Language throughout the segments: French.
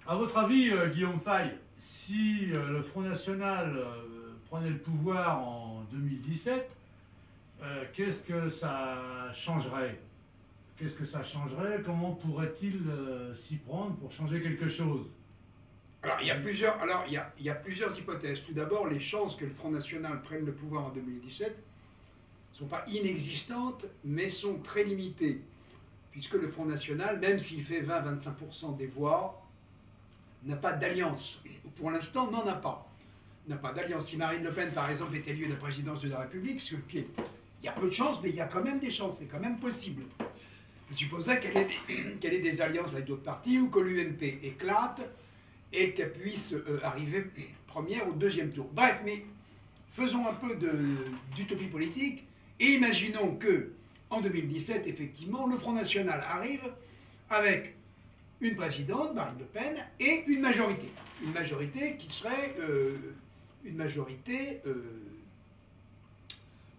À votre avis, Guillaume Faye, si le Front National prenait le pouvoir en 2017, qu'est-ce que ça changerait? Qu'est-ce que ça changerait? Comment pourrait-il s'y prendre pour changer quelque chose? Alors, il y a plusieurs hypothèses. Tout d'abord, les chances que le Front National prenne le pouvoir en 2017 ne sont pas inexistantes, mais sont très limitées. Puisque le Front National, même s'il fait 20-25% des voix, n'a pas d'alliance. Pour l'instant, n'en a pas. N'a pas d'alliance. Si Marine Le Pen, par exemple, est élue à la présidence de la République, il y a peu de chances, mais il y a quand même des chances. C'est quand même possible. Je supposerais qu'elle ait des alliances avec d'autres partis ou que l'UMP éclate et qu'elle puisse arriver première ou deuxième tour. Bref, mais faisons un peu d'utopie politique et imaginons que en 2017, effectivement, le Front National arrive avec une présidente, Marine Le Pen, et une majorité. Une majorité qui serait une majorité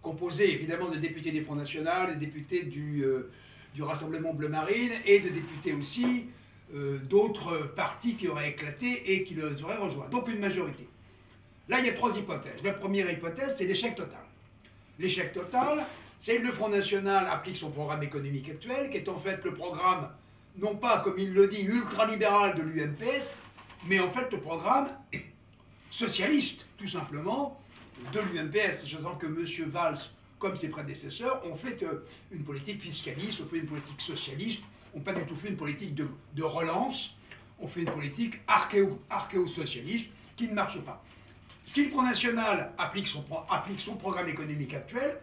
composée évidemment de députés du Front National, de députés du Rassemblement Bleu Marine et de députés aussi d'autres partis qui auraient éclaté et qui les auraient rejoints. Donc une majorité. Là, il y a trois hypothèses. La première hypothèse, c'est l'échec total. L'échec total, c'est que le Front National applique son programme économique actuel, qui est en fait le programme, non pas, comme il le dit, ultralibéral de l'UMPS, mais en fait le programme socialiste, tout simplement, de l'UMPS, sachant que M. Valls, comme ses prédécesseurs, ont fait une politique fiscaliste, ont fait une politique socialiste, n'ont pas du tout fait une politique de relance, ont fait une politique archéo-socialiste qui ne marche pas. Si le Front National applique son programme économique actuel,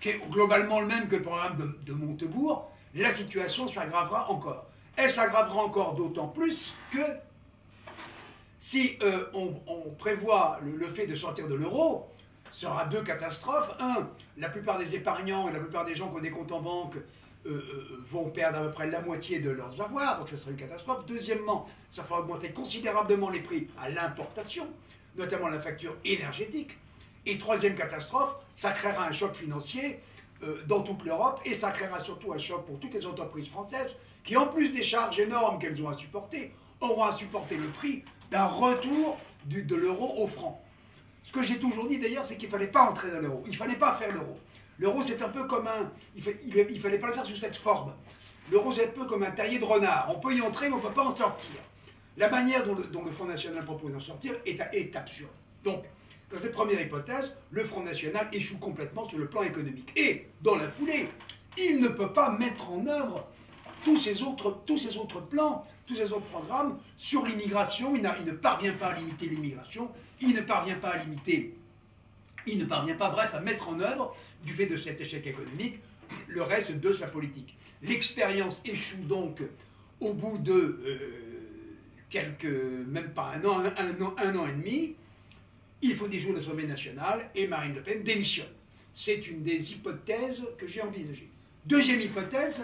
qui est globalement le même que le programme de Montebourg, la situation s'aggravera encore. Elle s'aggravera encore d'autant plus que si on prévoit le fait de sortir de l'euro, ce sera deux catastrophes. Un, la plupart des épargnants et la plupart des gens qui ont des comptes en banque vont perdre à peu près la moitié de leurs avoirs, donc ça sera une catastrophe. Deuxièmement, ça fera augmenter considérablement les prix à l'importation, notamment la facture énergétique. Et troisième catastrophe, ça créera un choc financier dans toute l'Europe et ça créera surtout un choc pour toutes les entreprises françaises qui, en plus des charges énormes qu'elles ont à supporter, auront à supporter le prix d'un retour de l'euro au franc. Ce que j'ai toujours dit d'ailleurs, c'est qu'il ne fallait pas entrer dans l'euro, il ne fallait pas faire l'euro. L'euro, c'est un peu comme un... Il ne fallait pas le faire sous cette forme. L'euro, c'est un peu comme un terrier de renard. On peut y entrer, mais on ne peut pas en sortir. La manière dont le Front National propose d'en sortir est absurde. Donc, dans cette première hypothèse, le Front National échoue complètement sur le plan économique. Et, dans la foulée, il ne peut pas mettre en œuvre tous ces autres plans, tous ces autres programmes sur l'immigration. Il ne parvient pas à limiter l'immigration, il ne parvient pas, bref, à mettre en œuvre, du fait de cet échec économique, le reste de sa politique. L'expérience échoue donc au bout de même pas un an et demi. Il faut dissoudre l'Assemblée nationale et Marine Le Pen démissionne. C'est une des hypothèses que j'ai envisagées. Deuxième hypothèse,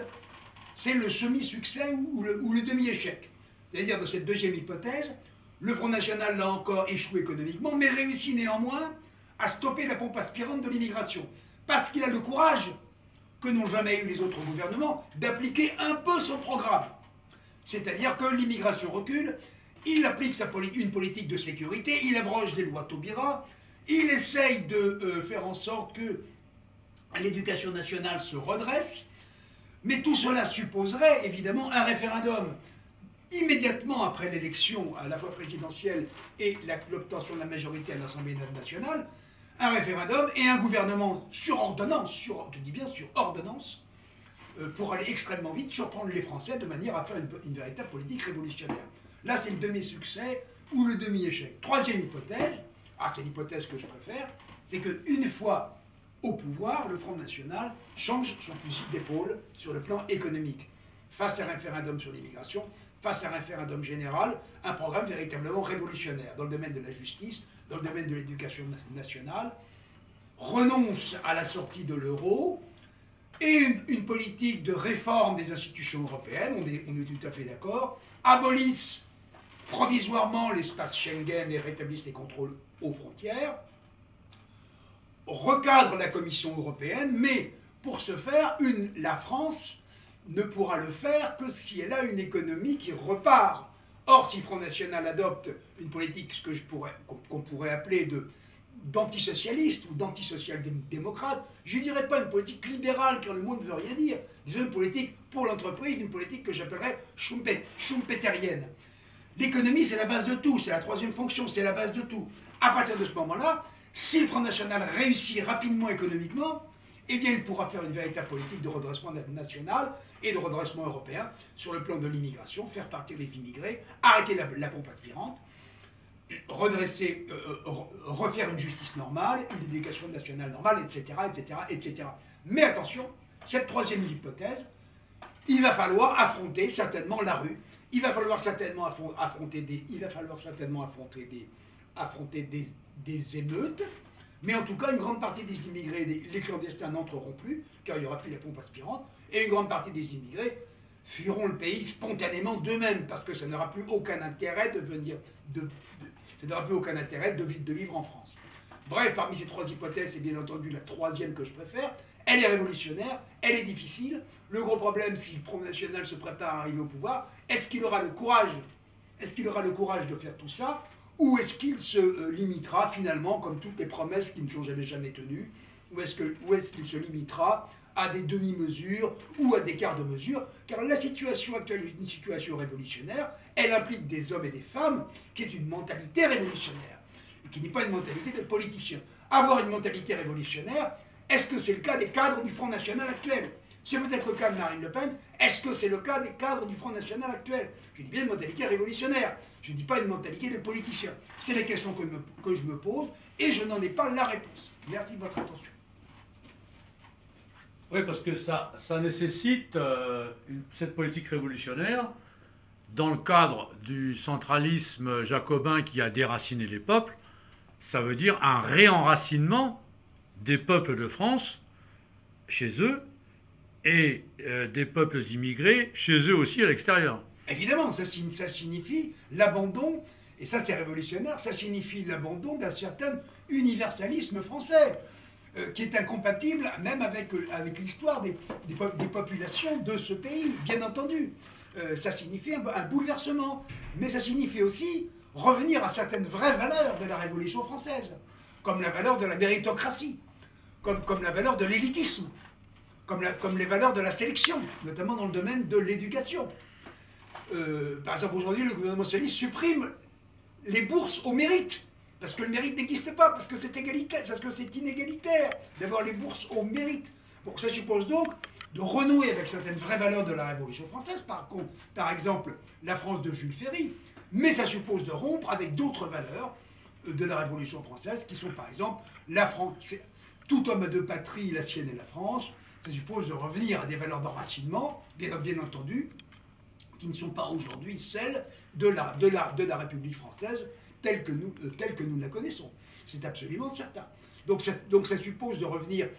c'est le semi-succès ou le demi-échec. C'est-à-dire, dans cette deuxième hypothèse, le Front National, là encore, échoue économiquement, mais réussit néanmoins à stopper la pompe aspirante de l'immigration. Parce qu'il a le courage, que n'ont jamais eu les autres gouvernements, d'appliquer un peu son programme. C'est-à-dire que l'immigration recule, il applique une politique de sécurité, il abroge des lois Taubira, il essaye de faire en sorte que l'éducation nationale se redresse, mais tout cela supposerait évidemment un référendum. Immédiatement après l'élection à la fois présidentielle et l'obtention de la majorité à l'Assemblée nationale, un référendum et un gouvernement sur ordonnance, je dis bien sur ordonnance, pour aller extrêmement vite, surprendre les Français de manière à faire une véritable politique révolutionnaire. Là, c'est le demi-succès ou le demi-échec. Troisième hypothèse, c'est l'hypothèse que je préfère, c'est qu'une fois au pouvoir, le Front National change son fusil d'épaule sur le plan économique. Face à un référendum sur l'immigration, face à un référendum général, un programme véritablement révolutionnaire dans le domaine de la justice, dans le domaine de l'éducation nationale, renonce à la sortie de l'euro et une politique de réforme des institutions européennes, on est tout à fait d'accord, abolissent provisoirement l'espace Schengen et rétablissent les contrôles aux frontières, recadrent la Commission européenne, mais pour ce faire, la France ne pourra le faire que si elle a une économie qui repart Or, si le Front National adopte une politique qu'on pourrait appeler d'antisocialiste ou d'antisocial-démocrate, je ne dirais pas une politique libérale, car le mot ne veut rien dire. Disons une politique pour l'entreprise, une politique que j'appellerais schumpeterienne. L'économie, c'est la base de tout, c'est la troisième fonction, c'est la base de tout. À partir de ce moment-là, si le Front National réussit rapidement économiquement, eh bien il pourra faire une véritable politique de redressement national et de redressement européen sur le plan de l'immigration, faire partir les immigrés, arrêter la pompe aspirante, redresser, refaire une justice normale, une éducation nationale normale, etc., etc., etc. Mais attention, cette troisième hypothèse, il va falloir affronter certainement la rue, il va falloir certainement affronter des émeutes, mais en tout cas, une grande partie des immigrés, les clandestins n'entreront plus, car il n'y aura plus la pompe aspirante, et une grande partie des immigrés fuiront le pays spontanément d'eux-mêmes, parce que ça n'aura plus aucun intérêt de vivre en France. Bref, parmi ces trois hypothèses, c'est bien entendu la troisième que je préfère. Elle est révolutionnaire, elle est difficile. Le gros problème, si le Front National se prépare à arriver au pouvoir, est-ce qu'il aura le courage de faire tout ça, ou est-ce qu'il se limitera finalement, comme toutes les promesses qui ne sont jamais tenues, ou est-ce qu'il se limitera à des demi-mesures ou à des quarts de mesure, car la situation actuelle est une situation révolutionnaire, elle implique des hommes et des femmes, qui est une mentalité révolutionnaire, et qui n'est pas une mentalité de politicien. Avoir une mentalité révolutionnaire, est-ce que c'est le cas des cadres du Front National actuel? C'est peut-être le cas de Marine Le Pen. Est-ce que c'est le cas des cadres du Front National actuel? Je dis bien une mentalité révolutionnaire. Je ne dis pas une mentalité de politicien. C'est les questions que je me pose et je n'en ai pas la réponse. Merci de votre attention. Oui, parce que ça nécessite cette politique révolutionnaire dans le cadre du centralisme jacobin qui a déraciné les peuples. Ça veut dire un réenracinement des peuples de France chez eux et des peuples immigrés chez eux aussi à l'extérieur. Évidemment, ça signifie l'abandon, et ça c'est révolutionnaire, ça signifie l'abandon d'un certain universalisme français, qui est incompatible même avec l'histoire des populations de ce pays, bien entendu. Ça signifie un bouleversement, mais ça signifie aussi revenir à certaines vraies valeurs de la Révolution française, comme la valeur de la méritocratie, comme la valeur de l'élitisme, comme les valeurs de la sélection, notamment dans le domaine de l'éducation. Par exemple, aujourd'hui, le gouvernement socialiste supprime les bourses au mérite, parce que le mérite n'existe pas, parce que c'est inégalitaire d'avoir les bourses au mérite. Bon, ça suppose donc de renouer avec certaines vraies valeurs de la Révolution française, par exemple la France de Jules Ferry, mais ça suppose de rompre avec d'autres valeurs de la Révolution française, qui sont par exemple la France, tout homme de patrie, la sienne et la France. Ça suppose de revenir à des valeurs d'enracinement, bien entendu, qui ne sont pas aujourd'hui celles de la République française telle que nous la connaissons. C'est absolument certain. Donc ça suppose de revenir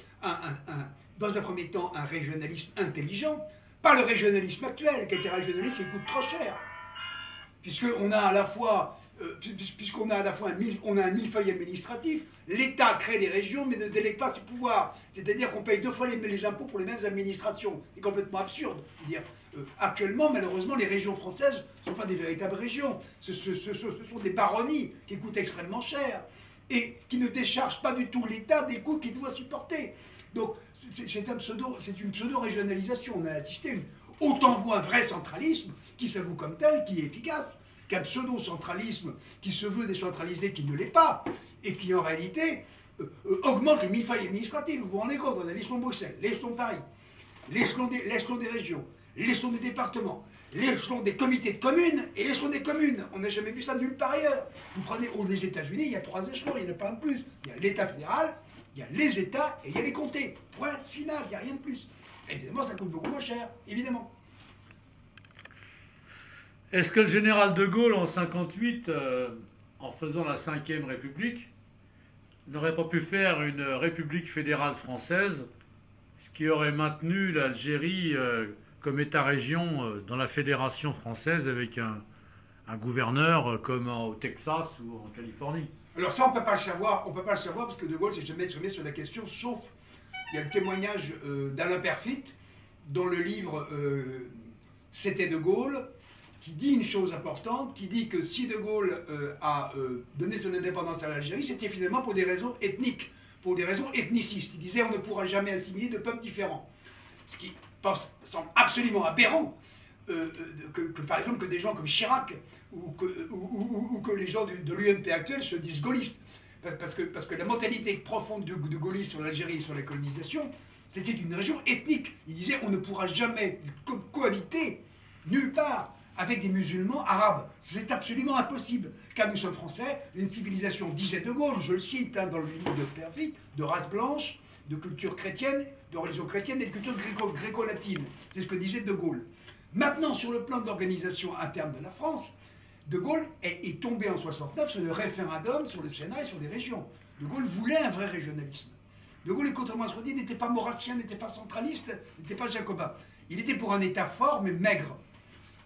dans un premier temps, un régionalisme intelligent, pas le régionalisme actuel, qui est un régionalisme qui coûte trop cher, puisqu'on a à la fois un millefeuille administratif. L'État crée des régions mais ne délègue pas ses pouvoirs. C'est-à-dire qu'on paye 2 fois les impôts pour les mêmes administrations. C'est complètement absurde. Actuellement, malheureusement, les régions françaises ne sont pas des véritables régions. Ce sont des baronnies qui coûtent extrêmement cher et qui ne déchargent pas du tout l'État des coûts qu'il doit supporter. Donc c'est une pseudo-régionalisation. On a assisté autant voit un vrai centralisme qui s'avoue comme tel, qui est efficace, qu'un pseudo-centralisme qui se veut décentralisé, qui ne l'est pas, et qui en réalité augmente les millefeuilles administratives. Vous vous rendez compte, on a l'échelon de Bruxelles, l'échelon de Paris, l'échelon des régions, l'échelon des départements, l'échelon des comités de communes et l'échelon des communes. On n'a jamais vu ça nulle part ailleurs. Vous prenez les États-Unis, il y a 3 échelons, il n'y en a pas un de plus. Il y a l'État fédéral, il y a les États et il y a les comtés. Point final, il n'y a rien de plus. Évidemment, ça coûte beaucoup moins cher, évidemment. Est-ce que le général de Gaulle, en 1958, en faisant la 5e République, n'aurait pas pu faire une République fédérale française, ce qui aurait maintenu l'Algérie comme État-région dans la Fédération française avec un gouverneur comme au Texas ou en Californie? Alors ça, on ne peut pas le savoir parce que de Gaulle s'est jamais exprimé sur la question, sauf il y a le témoignage d'Alain Perfit dans le livre C'était de Gaulle, qui dit une chose importante, qui dit que si De Gaulle a donné son indépendance à l'Algérie, c'était finalement pour des raisons ethniques, pour des raisons ethnicistes. Il disait on ne pourra jamais assimiler de peuples différents. Ce qui semble absolument aberrant, que par exemple que des gens comme Chirac ou que les gens de l'UMP actuel se disent gaullistes. Parce que la mentalité profonde de gaullisme sur l'Algérie et sur la colonisation, c'était une région ethnique. Il disait on ne pourra jamais cohabiter nulle part avec des musulmans arabes. C'est absolument impossible, car nous sommes français, une civilisation, disait De Gaulle, je le cite dans le livre de Perfit, de race blanche, de culture chrétienne, de religion chrétienne et de culture gréco-latine. C'est ce que disait De Gaulle. Maintenant, sur le plan de l'organisation interne de la France, De Gaulle est tombé en 69 sur le référendum sur le Sénat et sur les régions. De Gaulle voulait un vrai régionalisme. De Gaulle, contrairement à ce qu'on dit, n'était pas maurassien, n'était pas centraliste, n'était pas jacobin. Il était pour un État fort mais maigre,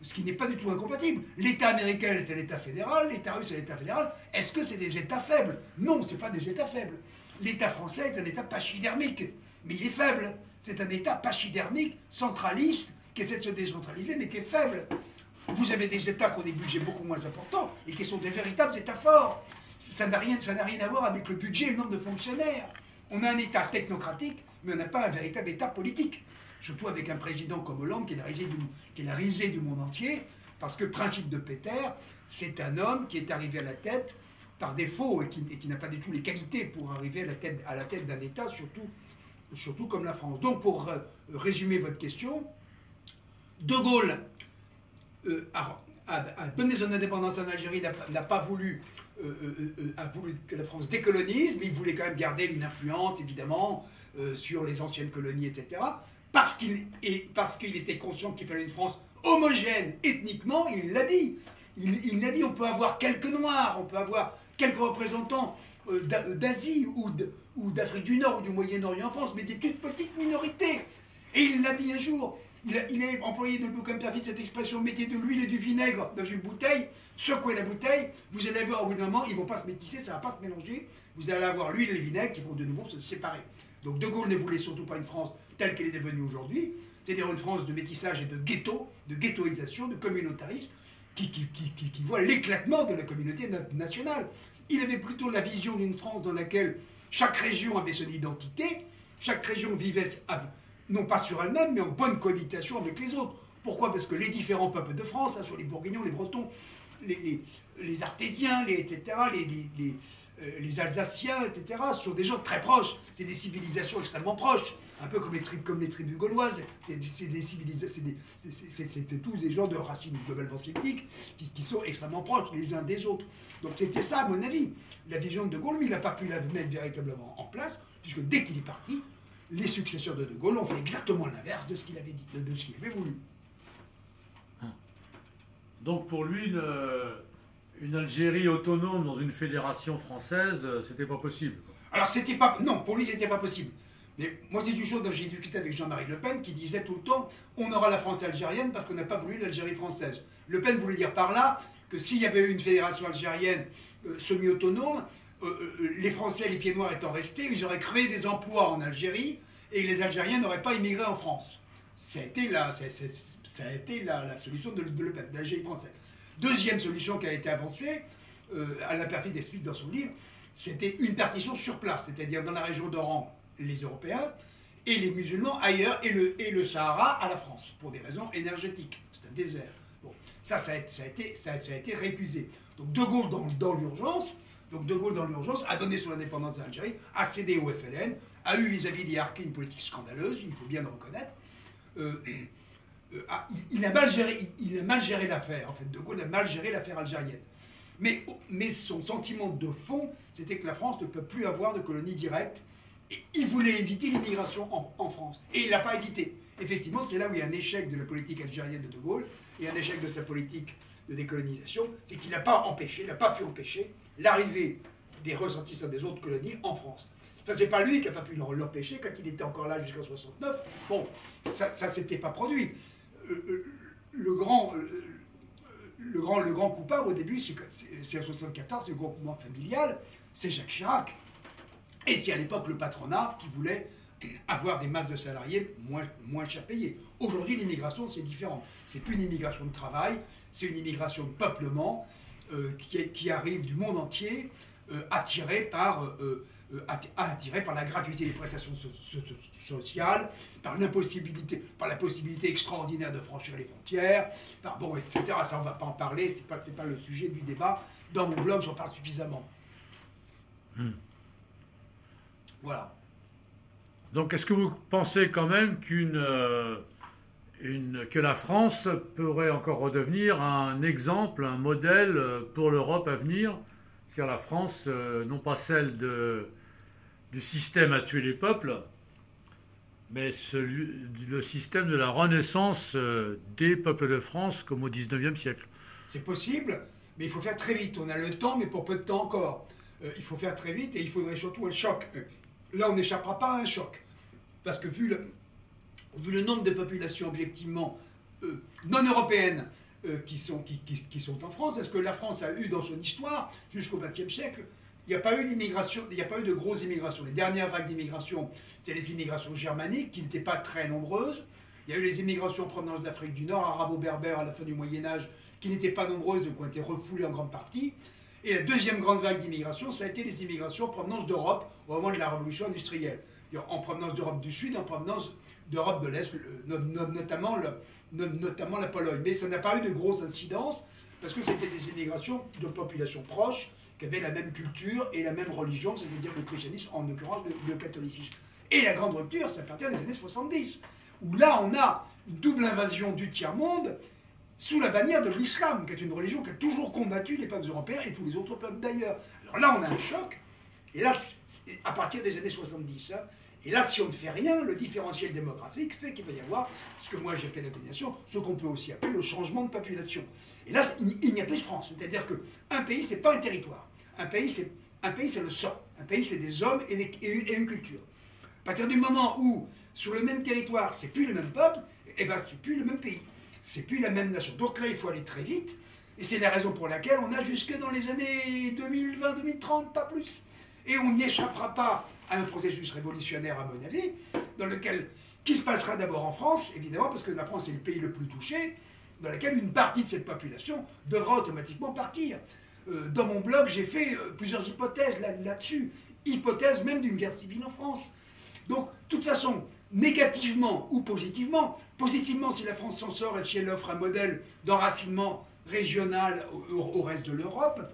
ce qui n'est pas du tout incompatible. L'État américain était l'État fédéral, l'État russe est l'État fédéral. Est-ce que c'est des États faibles? Non, ce n'est pas des États faibles. L'État français est un État pachydermique, mais il est faible. C'est un État pachydermique, centraliste, qui essaie de se décentraliser, mais qui est faible. Vous avez des États qui ont des budgets beaucoup moins importants et qui sont des véritables États forts. Ça n'a rien à voir avec le budget et le nombre de fonctionnaires. On a un État technocratique, mais on n'a pas un véritable État politique. Surtout avec un président comme Hollande qui est la risée du monde entier, parce que principe de Péter, c'est un homme qui est arrivé à la tête par défaut et qui n'a pas du tout les qualités pour arriver à la tête d'un État, surtout comme la France. Donc pour résumer votre question, De Gaulle a donné son indépendance en Algérie, n'a pas voulu, a voulu que la France décolonise, mais il voulait quand même garder une influence, évidemment, sur les anciennes colonies, etc. Parce qu'il était conscient qu'il fallait une France homogène ethniquement, il l'a dit. Il l'a dit, on peut avoir quelques Noirs, on peut avoir quelques représentants d'Asie ou d'Afrique du Nord ou du Moyen-Orient en France, mais des toutes petites minorités. Et il l'a dit un jour. Il a employé de comme Perfit cette expression, mettez de l'huile et du vinaigre dans une bouteille, secouez la bouteille, vous allez voir au bout d'un moment, ils ne vont pas se métisser, ça ne va pas se mélanger, vous allez avoir l'huile et le vinaigre qui vont de nouveau se séparer. Donc De Gaulle ne voulait surtout pas une France telle qu'elle est devenue aujourd'hui, c'est-à-dire une France de métissage et de ghetto, de ghettoisation, de communautarisme, qui voit l'éclatement de la communauté nationale. Il avait plutôt la vision d'une France dans laquelle chaque région avait son identité, chaque région vivait non pas sur elle-même, mais en bonne cohabitation avec les autres. Pourquoi? Parce que les différents peuples de France, hein, sur les Bourguignons, les Bretons, les Artésiens, etc., les Alsaciens, etc., sont des gens très proches. C'est des civilisations extrêmement proches, un peu comme les tribus gauloises. C'est tous des gens de racines globalement celtiques qui sont extrêmement proches les uns des autres. Donc c'était ça, à mon avis. La vision de Gaulle, lui, il n'a pas pu la mettre véritablement en place, puisque dès qu'il est parti, les successeurs de Gaulle ont fait exactement l'inverse de ce qu'il avait dit, de ce qu'il avait voulu. Donc pour lui, une Algérie autonome dans une fédération française, c'était pas possible. Alors c'était pas, non, pour lui c'était pas possible. Mais moi c'est une chose dont j'ai discuté avec Jean-Marie Le Pen qui disait tout le temps, on aura la France algérienne parce qu'on n'a pas voulu l'Algérie française. Le Pen voulait dire par là que s'il y avait eu une fédération algérienne semi-autonome, les Français, les pieds noirs étant restés, ils auraient créé des emplois en Algérie et les Algériens n'auraient pas immigré en France. Ça a été la solution de Le Pen, de l'Algérie française. Deuxième solution qui a été avancée, Alain Perfit explique dans son livre, c'était une partition sur place, c'est-à-dire dans la région d'Oran, les Européens, et les musulmans ailleurs, et le Sahara à la France, pour des raisons énergétiques. C'est un désert. Bon, ça a été récusé. Donc De Gaulle, dans l'urgence, a donné son indépendance à l'Algérie, a cédé au FLN, a eu vis-à-vis des Harkis une politique scandaleuse, il faut bien le reconnaître. Il a mal géré l'affaire, en fait. De Gaulle a mal géré l'affaire algérienne. Mais son sentiment de fond, c'était que la France ne peut plus avoir de colonie directe. Et il voulait éviter l'immigration en France. Et il ne l'a pas évité. Effectivement, c'est là où il y a un échec de la politique algérienne de Gaulle et un échec de sa politique de décolonisation, c'est qu'il n'a pas pu empêcher l'arrivée des ressortissants des autres colonies en France. Enfin, c'est pas lui qui n'a pas pu l'empêcher quand il était encore là jusqu'en 69. Bon, ça s'était pas produit. Le grand coupable au début, c'est en 1974, c'est le groupement familial, c'est Jacques Chirac. Et c'est à l'époque le patronat qui voulait avoir des masses de salariés moins cher payés. Aujourd'hui, l'immigration, c'est différent. C'est plus une immigration de travail, c'est une immigration de peuplement qui arrive du monde entier, attirée par la gratuité des prestations sociales, par la possibilité extraordinaire de franchir les frontières, etc. Ça, on ne va pas en parler, c'est pas le sujet du débat. Dans mon blog, j'en parle suffisamment. Voilà. Donc, est-ce que vous pensez quand même que la France pourrait encore redevenir un exemple, un modèle pour l'Europe à venir? C'est-à-dire la France, non pas celle du système à tuer les peuples, mais le système de la renaissance des peuples de France comme au XIXe siècle. C'est possible, mais il faut faire très vite. On a le temps, mais pour peu de temps encore. Il faut faire très vite et il faudrait surtout un choc. Là, on n'échappera pas à un choc. Parce que vu le nombre de populations objectivement non européennes qui sont en France, est-ce que la France a eu dans son histoire, jusqu'au XXe siècle, il n'y a pas eu d'immigration, il n'y a pas eu de grosses immigrations. Les dernières vagues d'immigration, c'est les immigrations germaniques, qui n'étaient pas très nombreuses. Il y a eu les immigrations en provenance d'Afrique du Nord, arabo-berbères à la fin du Moyen-Âge, qui n'étaient pas nombreuses et qui ont été refoulées en grande partie. Et la deuxième grande vague d'immigration, ça a été les immigrations en provenance d'Europe au moment de la révolution industrielle. En provenance d'Europe du Sud, en provenance d'Europe de l'Est, notamment la Pologne. Mais ça n'a pas eu de grosse incidence, parce que c'était des immigrations de populations proches, qui avaient la même culture et la même religion, c'est-à-dire le christianisme, en l'occurrence le catholicisme. Et la grande rupture, c'est à partir des années 70, où là on a une double invasion du tiers-monde, sous la bannière de l'islam, qui est une religion qui a toujours combattu les peuples européens et tous les autres peuples d'ailleurs. Alors là, on a un choc, et là, à partir des années 70, et là, si on ne fait rien, le différentiel démographique fait qu'il va y avoir ce que moi j'appelle la colonisation, ce qu'on peut aussi appeler le changement de population. Et là, il n'y a plus de France, c'est-à-dire qu'un pays, c'est pas un territoire. Un pays, c'est le sang. Un pays, c'est des hommes et une culture. À partir du moment où, sur le même territoire, c'est plus le même peuple, eh ben, c'est plus le même pays. C'est plus la même nation. Donc là, il faut aller très vite. Et c'est la raison pour laquelle on a jusque dans les années 2020-2030, pas plus. Et on n'y échappera pas à un processus révolutionnaire, à mon avis, qui se passera d'abord en France, évidemment, parce que la France est le pays le plus touché, dans lequel une partie de cette population devra automatiquement partir. Dans mon blog, j'ai fait plusieurs hypothèses là-dessus. Hypothèse même d'une guerre civile en France. Donc, de toute façon, négativement ou positivement, si la France s'en sort et si elle offre un modèle d'enracinement régional au reste de l'Europe,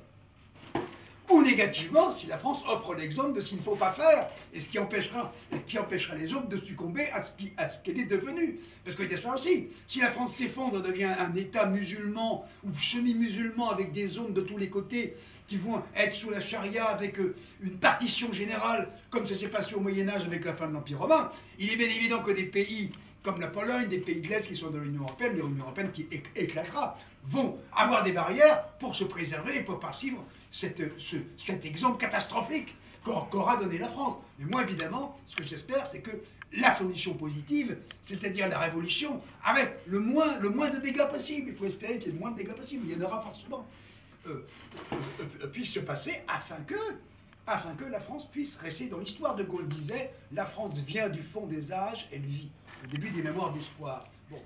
ou négativement, si la France offre l'exemple de ce qu'il ne faut pas faire, et ce qui empêchera les autres de succomber à ce qu'elle est devenue. Parce qu'il y a ça aussi. Si la France s'effondre, devient un État musulman ou semi-musulman avec des zones de tous les côtés qui vont être sous la charia avec une partition générale, comme ça s'est passé au Moyen-Âge avec la fin de l'Empire romain, il est bien évident que des pays comme la Pologne, des pays de l'Est qui sont dans l'Union européenne, l'Union européenne qui éclatera, vont avoir des barrières pour se préserver et pour pas suivre cet exemple catastrophique qu'aura donné la France. Mais moi, évidemment, ce que j'espère, c'est que la solution positive, c'est-à-dire la révolution, avec le moins de dégâts possible, il faut espérer qu'il y ait le moins de dégâts possible, il y en aura forcément, puisse se passer afin que la France puisse rester dans l'histoire. De Gaulle disait, la France vient du fond des âges, elle vit. Au début des mémoires d'espoir. Bon.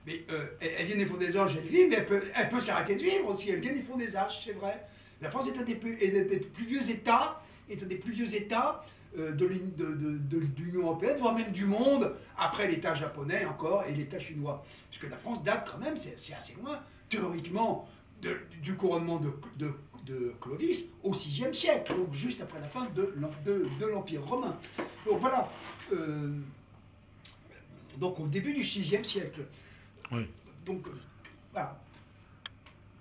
Mais elle vient du fond des âges, elle vit, mais elle peut s'arrêter de vivre aussi. Elle vient du fond des âges, c'est vrai. La France est un des plus vieux États, de l'Union européenne, voire même du monde, après l'État japonais encore et l'État chinois. Parce que la France date quand même, c'est assez loin, théoriquement, du couronnement de Clovis au VIe siècle, donc juste après la fin de l'Empire romain. Donc voilà. Donc au début du VIe siècle. Oui. Donc voilà.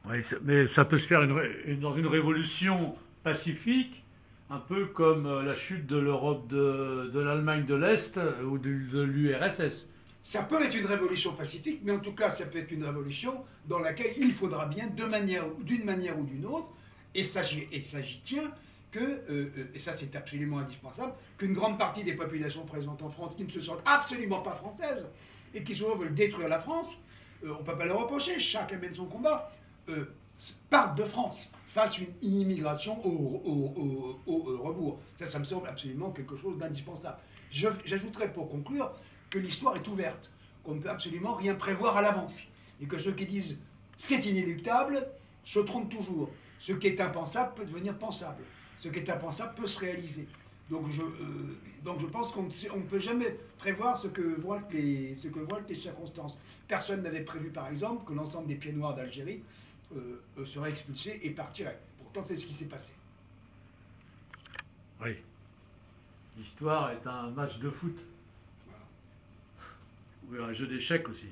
Oui, mais ça peut se faire dans une révolution pacifique, un peu comme la chute de l'Europe de l'Allemagne de l'Est ou de l'URSS. Ça peut être une révolution pacifique, mais en tout cas, ça peut être une révolution dans laquelle il faudra bien, d'une manière ou d'une autre, et ça j'y tiens, et ça c'est absolument indispensable, qu'une grande partie des populations présentes en France qui ne se sentent absolument pas françaises et qui souvent veulent détruire la France, on ne peut pas le reprocher, chacun mène son combat, partent de France, fassent une immigration au rebours. Ça me semble absolument quelque chose d'indispensable. J'ajouterais pour conclure que l'histoire est ouverte, qu'on ne peut absolument rien prévoir à l'avance, et que ceux qui disent c'est inéluctable se trompent toujours. Ce qui est impensable peut devenir pensable. Ce qui est impensable peut se réaliser. Donc je pense qu'on ne peut jamais prévoir ce que vont être les circonstances. Personne n'avait prévu, par exemple, que l'ensemble des pieds noirs d'Algérie seraient expulsés et partiraient. Pourtant, c'est ce qui s'est passé. Oui. L'histoire est un match de foot. Voilà. Ou un jeu d'échecs aussi.